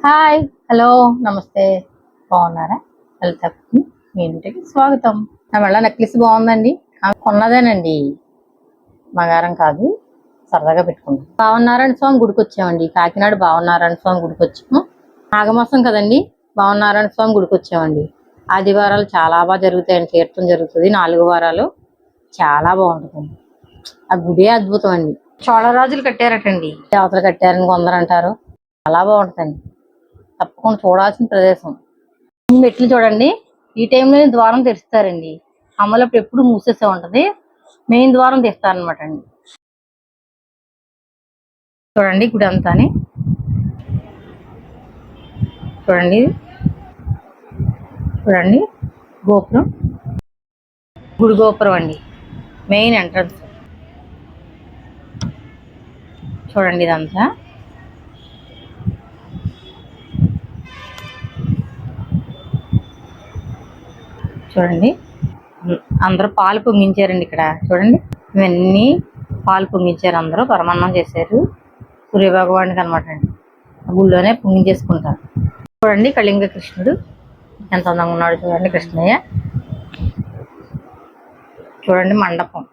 Hi, hello, నమస్తే. బాగున్నారా? లలిత మీ ఇంటికి స్వాగతం. నా మెళ్ళ నెక్లెస్ బాగుందండి. కొన్నదేనండి, బంగారం కాదు. సరదాగా పెట్టుకున్నాం. భావనారాయణ స్వామి గుడికి వచ్చామండి. కాకినాడ భావనారాయణ స్వామి గుడికి వచ్చాము. మాఘమాసం కదండి, భావనారాయణ స్వామి గుడికి వచ్చామండి. ఆదివారాలు చాలా బాగా జరుగుతాయండి. తీర్థం జరుగుతుంది 4 వారాలు. చాలా బాగుంటుందండి. ఆ గుడే అద్భుతం అండి. చోళరాజులు కట్టారటండి. దేవతలు కట్టారని కొందరు అంటారు. చాలా బాగుంటుందండి. తప్పకుండా చూడాల్సిన ప్రదేశం. మెట్లు చూడండి. ఈ టైంలో ద్వారం తెరుస్తారండి. అమ్మలప్పుడు ఎప్పుడు మూసేసే ఉంటది. మెయిన్ ద్వారం తెస్తారనమాట అండి. చూడండి గుడి అంతాని. చూడండి చూడండి గోపురం, గుడి గోపురం అండి. మెయిన్ ఎంట్రన్స్ చూడండి. ఇదంతా చూడండి. అందరూ పాలు పొంగించారండి ఇక్కడ. చూడండి, ఇవన్నీ పాలు పొంగించారు. అందరూ పరమాన్నం చేశారు సూర్యభగవానికి అనమాట అండి. గుళ్ళోనే పొంగించేసుకుంటారు. చూడండి కళింగ కృష్ణుడు ఎంత అందంగా ఉన్నాడు. చూడండి కృష్ణయ్య. చూడండి మండపం.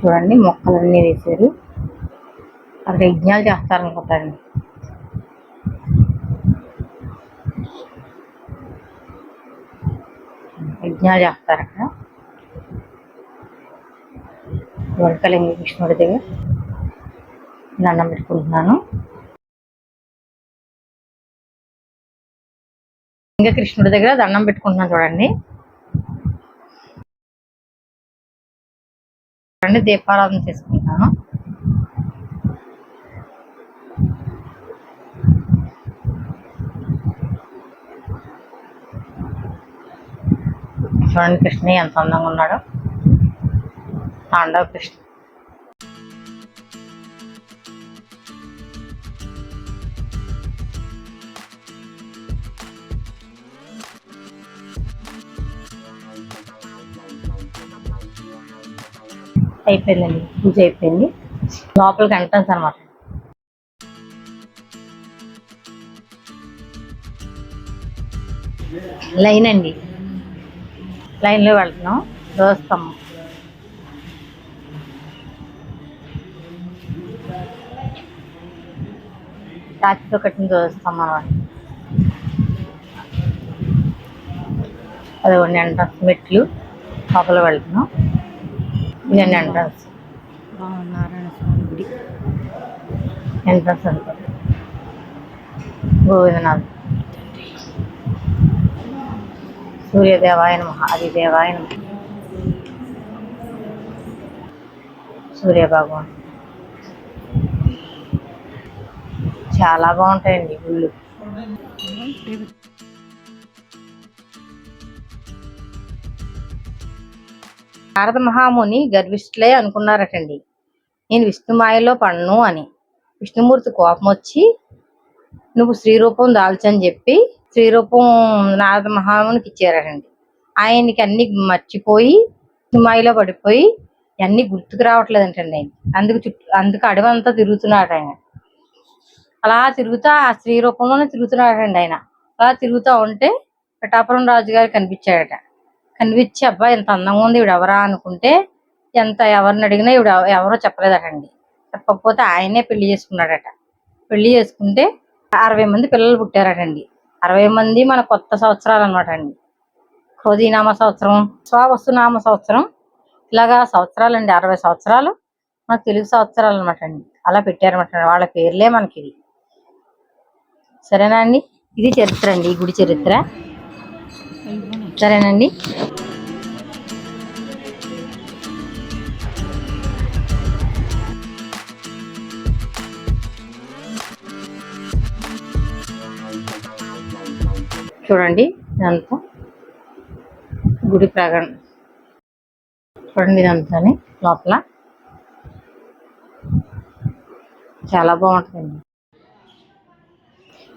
చూడండి మొక్కలన్నీ వేశారు. అక్కడ యజ్ఞాలు చేస్తారనుకుంటారండి. యజ్ఞాలు చేస్తారు అక్కడ. కళింగ కృష్ణుడి దగ్గర దండం పెట్టుకుంటున్నాను. ఇంకా కృష్ణుడి దగ్గర దండం పెట్టుకుంటున్నాను. చూడండి చూడండి దీపారాధన చేసుకుంటున్నాను. చూడండి కృష్ణయ్య ఎంత అందంగా ఉన్నాడో. తాండవ కృష్ణ. అయిపోయిందండి, పూజ అయిపోయింది. లోపలికి ఎంట్రన్స్ అనమాట. లైన్ అండి. లైన్లో వెళ్తున్నాం. దోస్తాం రాతితో కట్టిన దోస్తాం అనమాట. అదిగోండి ఎంట్రన్స్ మెట్లు. లోపల వెళ్తున్నాం. ఇదండి ఎంట్రన్స్. నారాయణ స్వామి గుడి ఎంట్రన్స్ అంతా. గోవిందనాథ్. సూర్యదేవాయ నమః, ఆదిదేవాయ నమః. సూర్యభగవాన్. చాలా బాగుంటాయండి గుళ్ళు. నారద మహాముని గర్విష్ఠులే అనుకున్నారటండి, నేను విష్ణుమాయలో పడను అని. విష్ణుమూర్తి కోపం వచ్చి నువ్వు శ్రీరూపం దాల్చని చెప్పి శ్రీరూపం నారద మహామునికి ఇచ్చారటండి. ఆయనకి అన్ని మర్చిపోయి విష్ణుమాయలో పడిపోయి అన్ని గుర్తుకు రావట్లేదంటండి ఆయన. అందుకు అడవంతా తిరుగుతున్నాడు ఆయన. అలా తిరుగుతా ఆ స్త్రీ రూపంలోనే తిరుగుతున్నాడటండి ఆయన. అలా తిరుగుతూ ఉంటే పిఠాపురం రాజుగారు కనిపించాడట. కనిపించి అబ్బాయి ఎంత అందంగా ఉంది, ఈవిడ ఎవరా అనుకుంటే ఎవరిని అడిగినా ఈవిడ ఎవరో చెప్పలేదటండి. చెప్పకపోతే ఆయనే పెళ్లి చేసుకున్నాడట. పెళ్లి చేసుకుంటే 60 మంది పిల్లలు పుట్టారటండి. 60 మంది మన కొత్త సంవత్సరాలు అనమాట అండి. క్రోధీనామ సంవత్సరం, స్వవస్తునామ సంవత్సరం, ఇలాగా సంవత్సరాలండి. 60 సంవత్సరాలు మన తెలుగు సంవత్సరాలు అనమాట అండి. అలా పెట్టారన్నమాట. వాళ్ళ పేర్లే మనకి ఇది. సరేనా అండి? ఇది చరిత్ర అండి, ఈ గుడి చరిత్ర. సరేనండి. చూడండి ఇదంతా గుడి ప్రాంగణం. చూడండి ఇదంతా లోపల చాలా బాగుంటుందండి.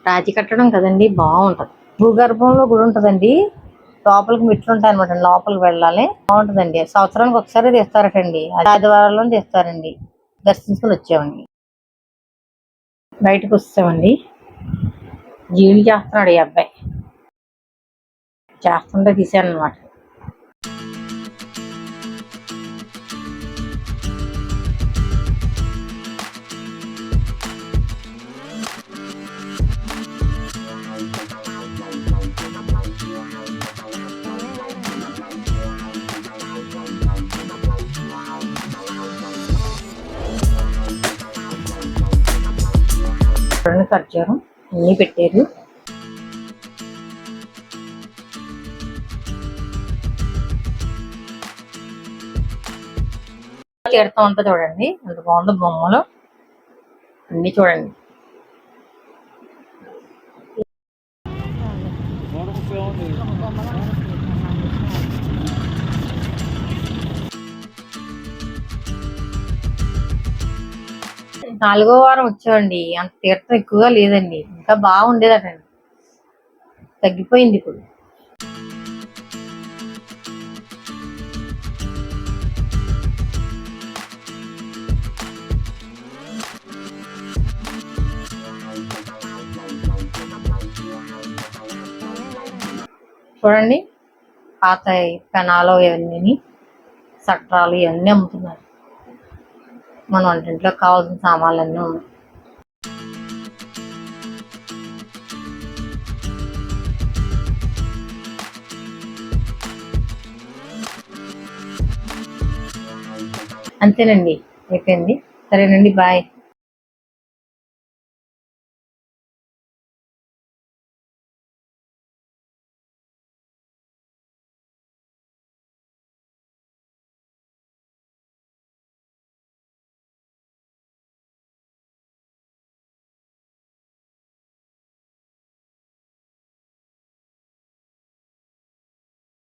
రాతి కట్టడం కదండి, బాగుంటది. భూగర్భంలో గుడి ఉంటదండి. లోపలికి మెట్లు ఉంటాయి అనమాట. లోపలికి వెళ్ళాలి. బాగుంటదండి. సంవత్సరానికి ఒకసారి తీస్తారటండి. ఆదివారాల్లో తీస్తారండి. దర్శించుకొని వచ్చామండి. బయటకు వస్తామండి. జీడి చేస్తున్నాడు ఈ అబ్బాయి. చేస్తుంటే తీసాను అనమాట. ఖర్జూరం అన్నీ పెట్టారు. చేరుతూ ఉంటా చూడండి, ఎంత బాగుందో బొమ్మలు అన్ని చూడండి. నాలుగో వారం వచ్చామండి. అంత తీర్థం ఎక్కువగా లేదండి, ఇంకా బాగుండేదటండి, తగ్గిపోయింది ఇప్పుడు. చూడండి, పాత పెనాలు ఇవన్నీ, సట్రాలు ఇవన్నీ అమ్ముతున్నారు. మన వంటింట్లో కావాల్సిన సామాన్లు అన్నీ ఉన్నాయి. అంతేనండి, అయిపోయింది. సరేనండి, బాయ్.